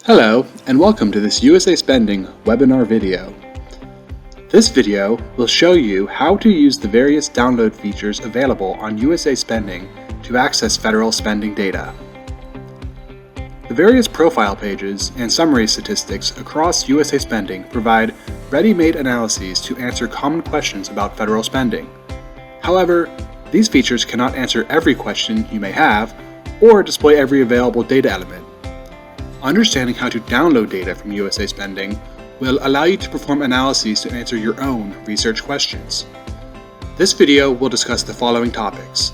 Hello, and welcome to this USA Spending webinar video. This video will show you how to use the various download features available on USA Spending to access federal spending data. The various profile pages and summary statistics across USA Spending provide ready-made analyses to answer common questions about federal spending. However, these features cannot answer every question you may have or display every available data element. Understanding how to download data from USA Spending will allow you to perform analyses to answer your own research questions. This video will discuss the following topics: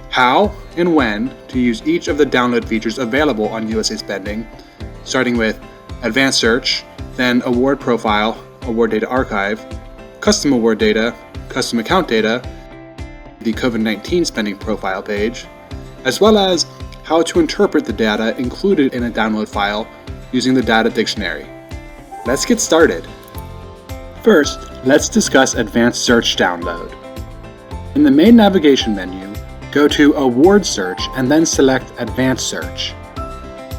how and when to use each of the download features available on USA Spending, starting with Advanced Search, then Award Profile, Award Data Archive, Custom Award Data, Custom Account Data, the COVID-19 Spending Profile page, as well as how to interpret the data included in a download file using the data dictionary. Let's get started. First, let's discuss Advanced Search Download. In the main navigation menu, go to Award Search and then select Advanced Search.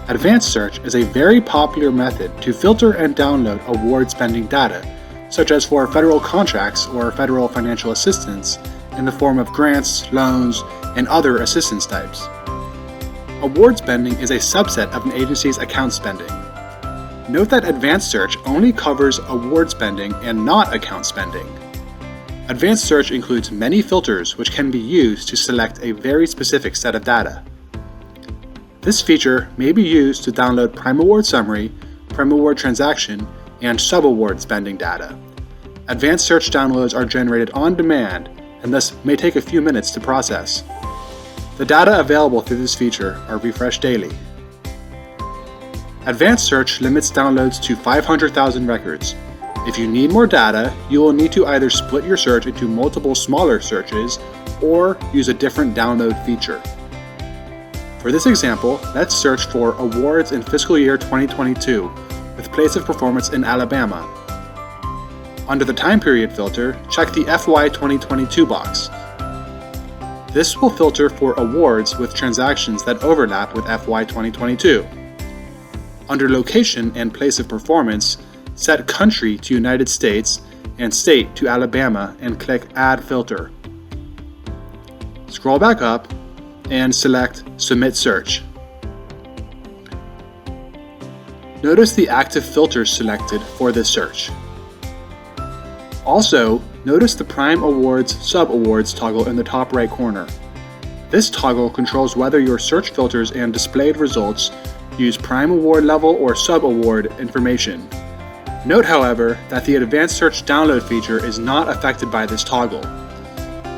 Advanced Search is a very popular method to filter and download award spending data, such as for federal contracts or federal financial assistance in the form of grants, loans, and other assistance types. Award spending is a subset of an agency's account spending. Note that Advanced Search only covers award spending and not account spending. Advanced Search includes many filters which can be used to select a very specific set of data. This feature may be used to download Prime Award Summary, Prime Award Transaction, and Subaward spending data. Advanced Search downloads are generated on demand and thus may take a few minutes to process. The data available through this feature are refreshed daily. Advanced Search limits downloads to 500,000 records. If you need more data, you will need to either split your search into multiple smaller searches or use a different download feature. For this example, let's search for awards in fiscal year 2022 with place of performance in Alabama. Under the time period filter, check the FY 2022 box. This will filter for awards with transactions that overlap with FY 2022. Under Location and Place of Performance, set Country to United States and State to Alabama and click Add Filter. Scroll back up and select Submit Search. Notice the active filters selected for this search. Also, notice the Prime Awards Sub-Awards toggle in the top right corner. This toggle controls whether your search filters and displayed results use Prime Award level or Sub-Award information. Note, however, that the Advanced Search download feature is not affected by this toggle.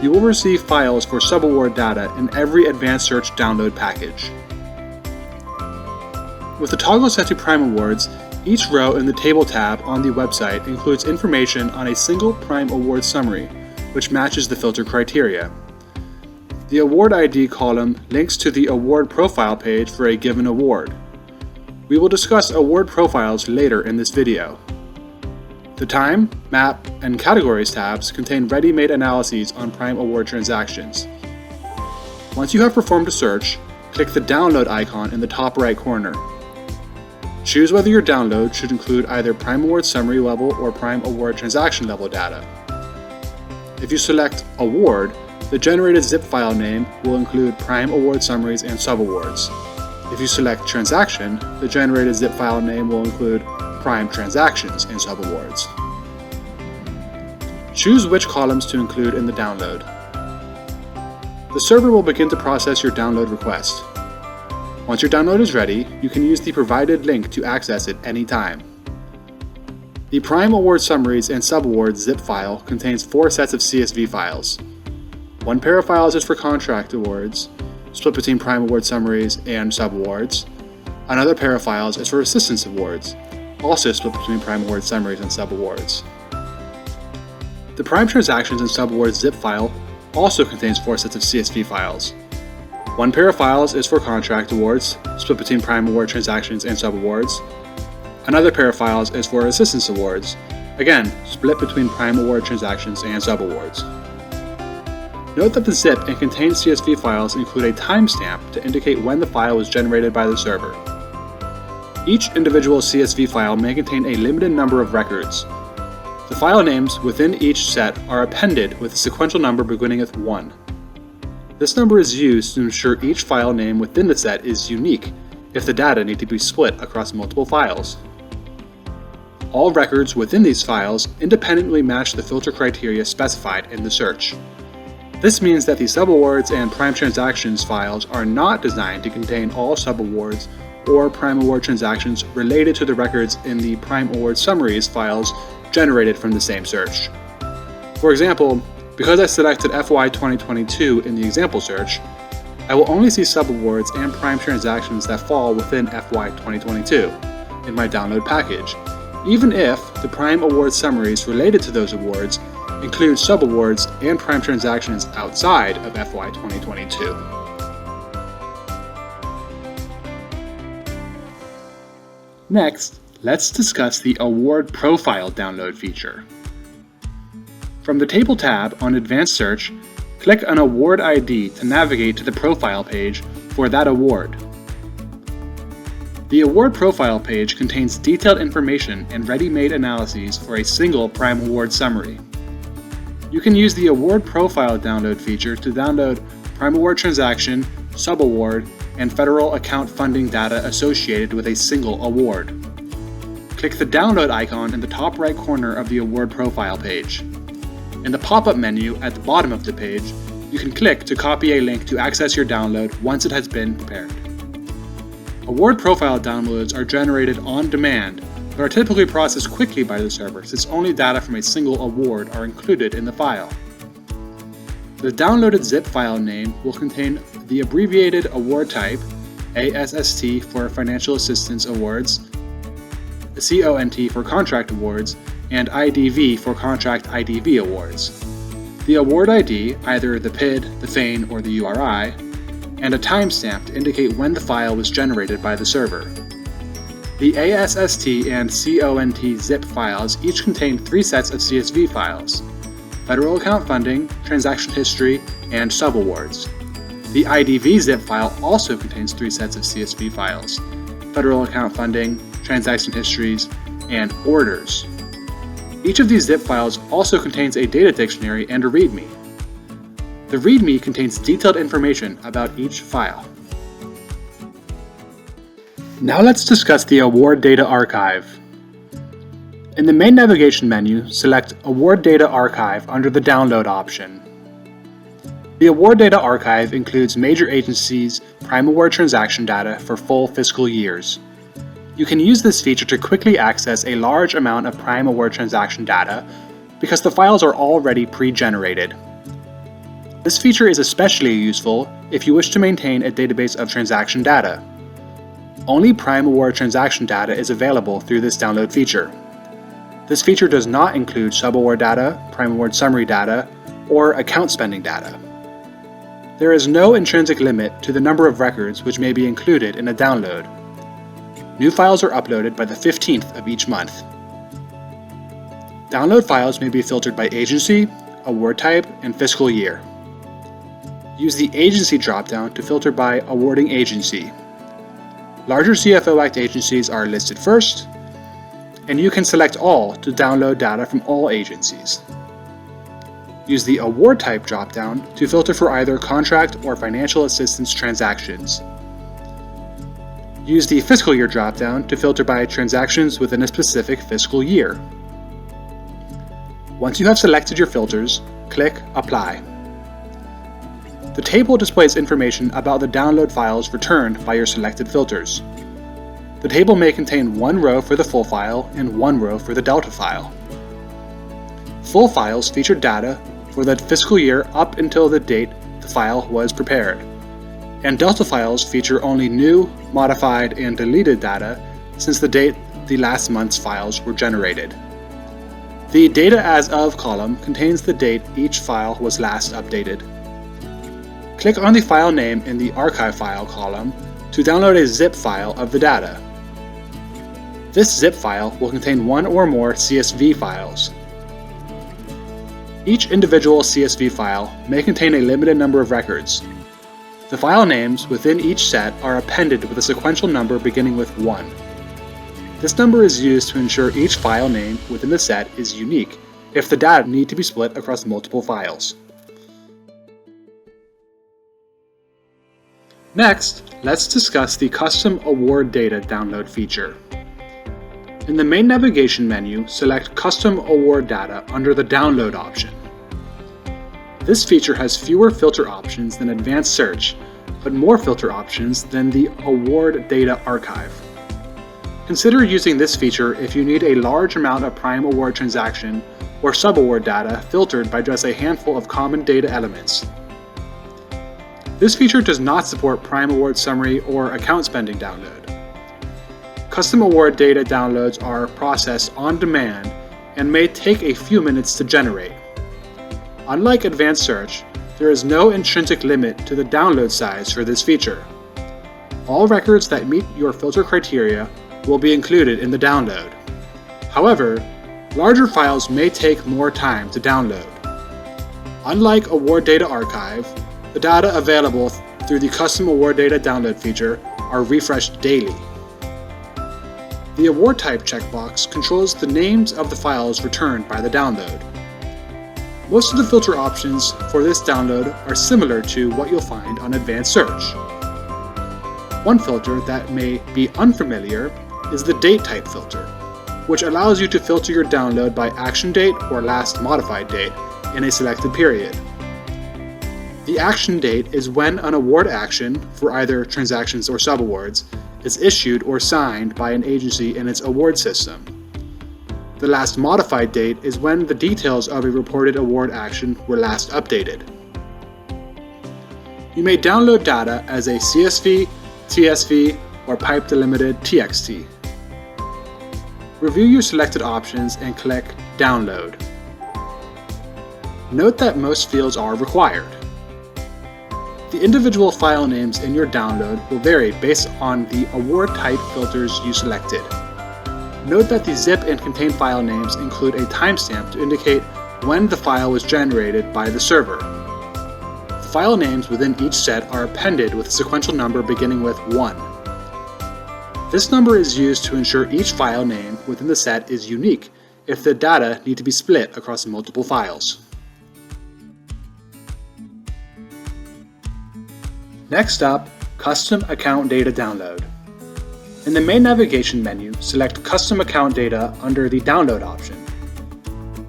You will receive files for Sub-Award data in every Advanced Search download package. With the toggle set to Prime Awards, each row in the Table tab on the website includes information on a single Prime Award summary, which matches the filter criteria. The Award ID column links to the Award Profile page for a given award. We will discuss award profiles later in this video. The Time, Map, and Categories tabs contain ready-made analyses on Prime Award transactions. Once you have performed a search, click the Download icon in the top right corner. Choose whether your download should include either Prime Award Summary level or Prime Award Transaction level data. If you select Award, the generated zip file name will include Prime Award Summaries and Subawards. If you select Transaction, the generated zip file name will include Prime Transactions and Subawards. Choose which columns to include in the download. The server will begin to process your download request. Once your download is ready, you can use the provided link to access it anytime. The Prime Award Summaries and Subawards zip file contains 4 sets of CSV files. One pair of files is for contract awards, split between Prime Award Summaries and Subawards. Another pair of files is for assistance awards, also split between Prime Award Summaries and Subawards. The Prime Transactions and Subawards zip file also contains 4 sets of CSV files. One pair of files is for contract awards, split between Prime Award Transactions and Subawards. Another pair of files is for assistance awards, again split between Prime Award Transactions and Subawards. Note that the zip and contained CSV files include a timestamp to indicate when the file was generated by the server. Each individual CSV file may contain a limited number of records. The file names within each set are appended with a sequential number beginning with 1. This number is used to ensure each file name within the set is unique if the data need to be split across multiple files. All records within these files independently match the filter criteria specified in the search. This means that the subawards and prime transactions files are not designed to contain all subawards or prime award transactions related to the records in the prime award summaries files generated from the same search. For example, because I selected FY 2022 in the example search, I will only see subawards and prime transactions that fall within FY 2022 in my download package, even if the prime award summaries related to those awards include subawards and prime transactions outside of FY 2022. Next, let's discuss the Award Profile download feature. From the Table tab on Advanced Search, click on Award ID to navigate to the profile page for that award. The Award Profile page contains detailed information and ready-made analyses for a single prime award summary. You can use the Award Profile download feature to download prime award transaction, subaward, and federal account funding data associated with a single award. Click the download icon in the top right corner of the Award Profile page. In the pop-up menu at the bottom of the page, you can click to copy a link to access your download once it has been prepared. Award Profile downloads are generated on demand, but are typically processed quickly by the server since only data from a single award are included in the file. The downloaded zip file name will contain the abbreviated award type, ASST for Financial Assistance Awards, CONT for Contract Awards, and IDV for Contract IDV Awards. The award ID, either the PID, the FAIN, or the URI, and a timestamp to indicate when the file was generated by the server. The ASST and CONT zip files each contain 3 sets of CSV files: federal account funding, transaction history, and subawards. The IDV zip file also contains 3 sets of CSV files: federal account funding, transaction histories, and orders. Each of these zip files also contains a data dictionary and a README. The README contains detailed information about each file. Now let's discuss the Award Data Archive. In the main navigation menu, select Award Data Archive under the Download option. The Award Data Archive includes major agencies' prime award transaction data for full fiscal years. You can use this feature to quickly access a large amount of prime award transaction data because the files are already pre-generated. This feature is especially useful if you wish to maintain a database of transaction data. Only prime award transaction data is available through this download feature. This feature does not include subaward data, prime award summary data, or account spending data. There is no intrinsic limit to the number of records which may be included in a download. New files are uploaded by the 15th of each month. Download files may be filtered by agency, award type, and fiscal year. Use the Agency dropdown to filter by awarding agency. Larger CFO Act agencies are listed first, and you can select all to download data from all agencies. Use the Award Type dropdown to filter for either contract or financial assistance transactions. Use the Fiscal Year dropdown to filter by transactions within a specific fiscal year. Once you have selected your filters, click Apply. The table displays information about the download files returned by your selected filters. The table may contain 1 row for the full file and 1 row for the delta file. Full files feature data for the fiscal year up until the date the file was prepared, and delta files feature only new, modified, and deleted data since the date the last month's files were generated. The Data As Of column contains the date each file was last updated. Click on the file name in the Archive File column to download a zip file of the data. This zip file will contain 1 or more CSV files. Each individual CSV file may contain a limited number of records. The file names within each set are appended with a sequential number beginning with 1. This number is used to ensure each file name within the set is unique if the data need to be split across multiple files. Next, let's discuss the Custom Award Data Download feature. In the main navigation menu, select Custom Award Data under the Download option. This feature has fewer filter options than Advanced Search, but more filter options than the Award Data Archive. Consider using this feature if you need a large amount of Prime Award transaction or subaward data filtered by just a handful of common data elements. This feature does not support Prime Award Summary or Account Spending download. Custom award data downloads are processed on demand and may take a few minutes to generate. Unlike Advanced Search, there is no intrinsic limit to the download size for this feature. All records that meet your filter criteria will be included in the download. However, larger files may take more time to download. Unlike Award Data Archive, the data available through the Custom Award Data Download feature are refreshed daily. The award type checkbox controls the names of the files returned by the download. Most of the filter options for this download are similar to what you'll find on Advanced Search. One filter that may be unfamiliar is the Date Type filter, which allows you to filter your download by action date or last modified date in a selected period. The action date is when an award action, for either transactions or subawards, is issued or signed by an agency in its award system. The last modified date is when the details of a reported award action were last updated. You may download data as a CSV, TSV, or pipe delimited TXT. Review your selected options and click Download. Note that most fields are required. The individual file names in your download will vary based on the award type filters you selected. Note that the zip and contain file names include a timestamp to indicate when the file was generated by the server. The file names within each set are appended with a sequential number beginning with 1. This number is used to ensure each file name within the set is unique if the data need to be split across multiple files. Next up, Custom Account Data Download. In the main navigation menu, select Custom Account Data under the Download option.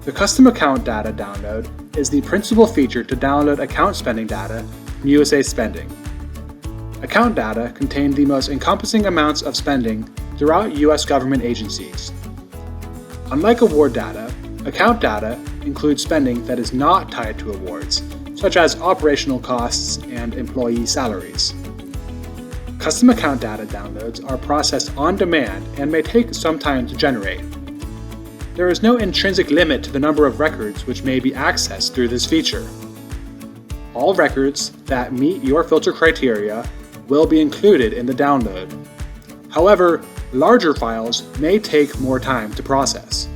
The Custom Account Data Download is the principal feature to download account spending data from USAspending. Account data contain the most encompassing amounts of spending throughout U.S. government agencies. Unlike award data, account data includes spending that is not tied to awards, such as operational costs and employee salaries. Custom account data downloads are processed on demand and may take some time to generate. There is no intrinsic limit to the number of records which may be accessed through this feature. All records that meet your filter criteria will be included in the download. However, larger files may take more time to process.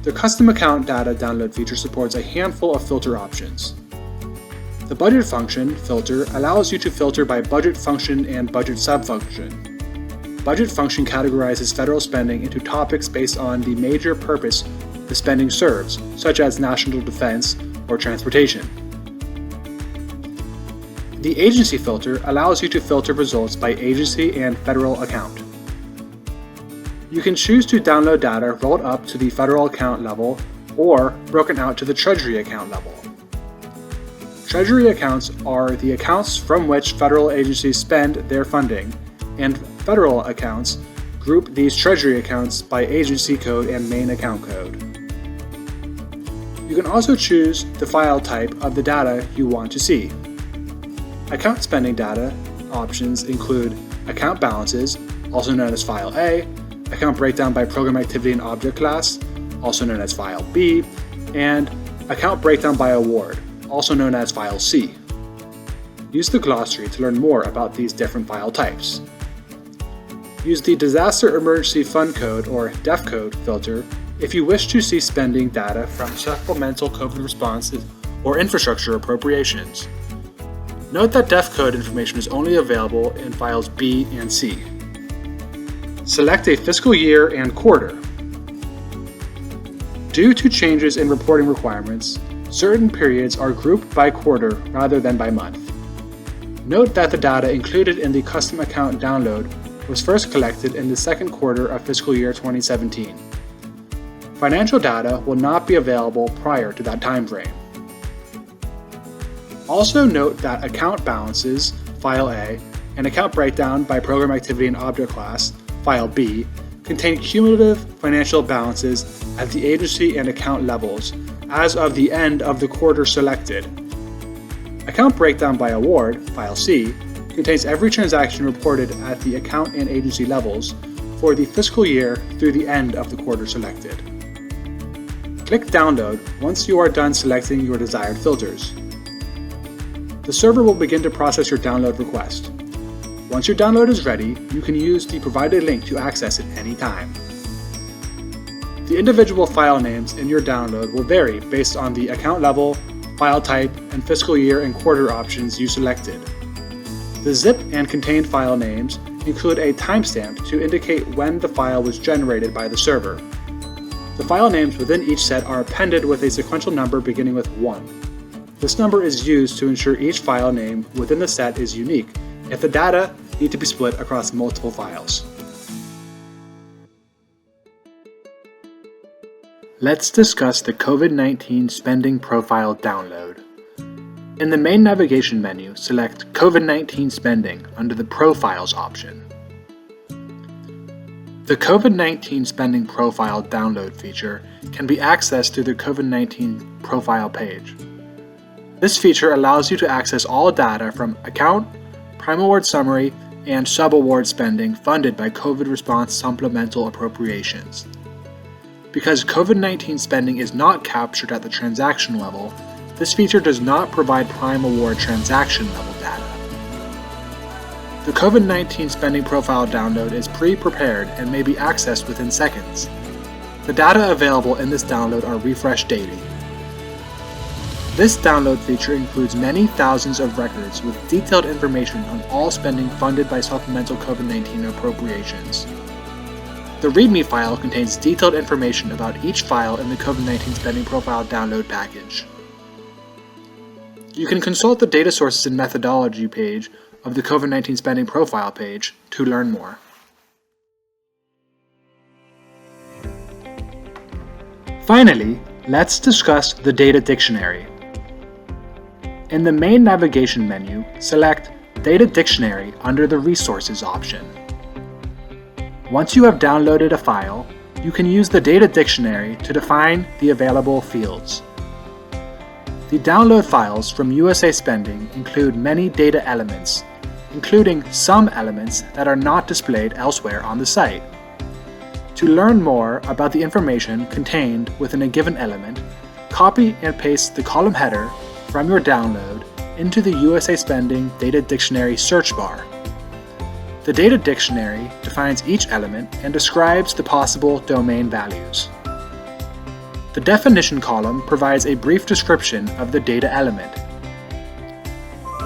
The Custom Account Data Download feature supports a handful of filter options. The Budget Function filter allows you to filter by budget function and budget subfunction. Budget Function categorizes federal spending into topics based on the major purpose the spending serves, such as national defense or transportation. The Agency filter allows you to filter results by agency and federal account. You can choose to download data rolled up to the federal account level or broken out to the Treasury account level. Treasury accounts are the accounts from which federal agencies spend their funding, and federal accounts group these Treasury accounts by agency code and main account code. You can also choose the file type of the data you want to see. Account spending data options include account balances, also known as File A, account breakdown by program activity and object class, also known as File B, and account breakdown by award, also known as File C. Use the glossary to learn more about these different file types. Use the Disaster Emergency Fund Code or DEF code filter if you wish to see spending data from supplemental COVID responses or infrastructure appropriations. Note that DEF code information is only available in files B and C. Select a fiscal year and quarter. Due to changes in reporting requirements, certain periods are grouped by quarter rather than by month. Note that the data included in the custom account download was first collected in the second quarter of fiscal year 2017. Financial data will not be available prior to that time frame. Also note that account balances, File A, and account breakdown by program activity and object class, File B, contain cumulative financial balances at the agency and account levels as of the end of the quarter selected. Account breakdown by award, File C, contains every transaction reported at the account and agency levels for the fiscal year through the end of the quarter selected. Click Download once you are done selecting your desired filters. The server will begin to process your download request. Once your download is ready, you can use the provided link to access it anytime. The individual file names in your download will vary based on the account level, file type, and fiscal year and quarter options you selected. The zip and contained file names include a timestamp to indicate when the file was generated by the server. The file names within each set are appended with a sequential number beginning with 1. This number is used to ensure each file name within the set is unique if the data need to be split across multiple files. Let's discuss the COVID-19 spending profile download. In the main navigation menu, select COVID-19 spending under the Profiles option. The COVID-19 spending profile download feature can be accessed through the COVID-19 profile page. This feature allows you to access all data from account, Prime Award Summary, and sub-award spending funded by COVID response supplemental appropriations. Because COVID-19 spending is not captured at the transaction level, this feature does not provide Prime Award transaction level data. The COVID-19 spending profile download is pre-prepared and may be accessed within seconds. The data available in this download are refreshed daily. This download feature includes many thousands of records with detailed information on all spending funded by supplemental COVID-19 appropriations. The README file contains detailed information about each file in the COVID-19 spending profile download package. You can consult the data sources and methodology page of the COVID-19 spending profile page to learn more. Finally, let's discuss the data dictionary. In the main navigation menu, select Data Dictionary under the Resources option. Once you have downloaded a file, you can use the Data Dictionary to define the available fields. The download files from USA Spending include many data elements, including some elements that are not displayed elsewhere on the site. To learn more about the information contained within a given element, copy and paste the column header from your download into the USA Spending Data Dictionary search bar. The Data Dictionary defines each element and describes the possible domain values. The definition column provides a brief description of the data element.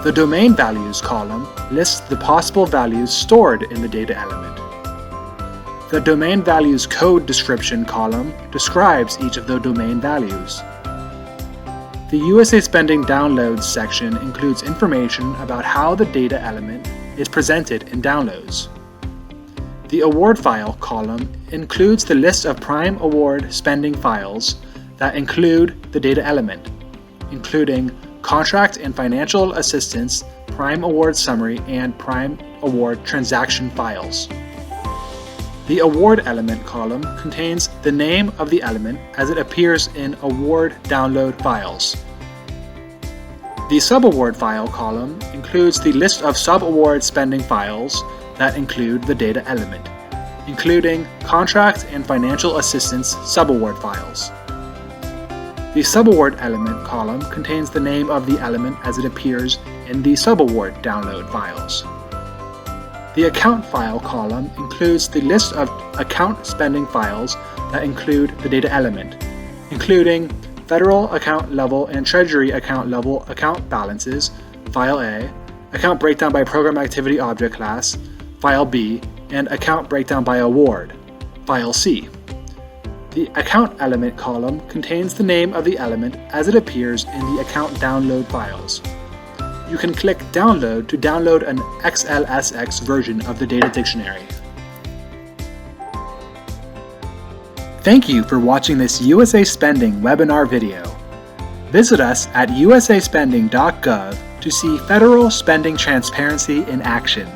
The domain values column lists the possible values stored in the data element. The domain values code description column describes each of the domain values. The USA Spending Downloads section includes information about how the data element is presented in downloads. The Award File column includes the list of Prime Award spending files that include the data element, including Contract and Financial Assistance, Prime Award Summary, and Prime Award Transaction files. The Award Element column contains the name of the element as it appears in Award Download files. The Subaward File column includes the list of sub-award spending files that include the data element, including Contract and Financial Assistance subaward files. The Subaward Element column contains the name of the element as it appears in the Subaward Download files. The Account File column includes the list of account spending files that include the data element, including Federal Account Level and Treasury Account Level account balances, File A, Account Breakdown by Program Activity Object Class, File B, and Account Breakdown by Award, File C. The Account Element column contains the name of the element as it appears in the account download files. You can click Download to download an XLSX version of the data dictionary. Thank you for watching this USA Spending webinar video. Visit us at USAspending.gov to see federal spending transparency in action.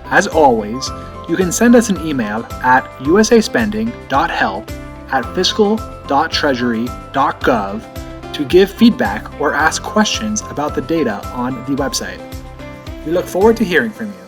As always, you can send us an email at usaspending.help@fiscal.treasury.gov to give feedback or ask questions about the data on the website. We look forward to hearing from you.